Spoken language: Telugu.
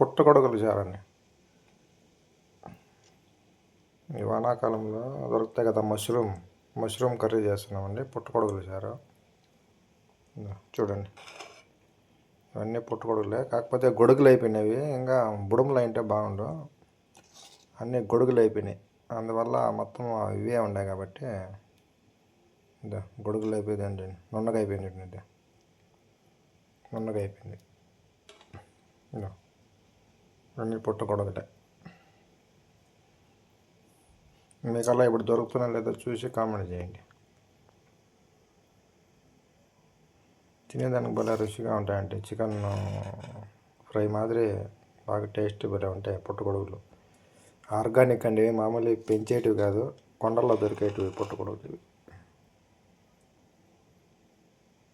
పుట్టగొడుగులు చారండి. ఈ వానాకాలంలో దొరుకుతాయి కదా మష్రూమ్ కర్రీ చేస్తున్నామండి. పుట్టగొడుగులు చారు చూడండి. ఇవన్నీ పుట్టగొడుగులే, కాకపోతే గొడుగులు అయిపోయినవి. ఇంకా బుడుములు అయితే బాగుండు, అన్నీ గొడుగులు అయిపోయినాయి. అందువల్ల మొత్తం ఇవే ఉన్నాయి కాబట్టి గొడుగులు అయిపోయిందండి. నున్నగా అయిపోయింది, నున్నగా అయిపోయింది. అన్నీ పుట్టగొడుగులే. మీకల్లా ఇప్పుడు దొరుకుతున్నా లేదో చూసి కామెంట్ చేయండి. తినేదానికి భలే రుచిగా ఉంటాయండి. చికెన్ ఫ్రై మాదిరి బాగా టేస్ట్ భలే ఉంటాయి పుట్టగొడుగులు. ఆర్గానిక్ అండి, మామూలు పెంచేటివి కాదు, కొండల్లో దొరికేటివి పుట్టగొడుగులు.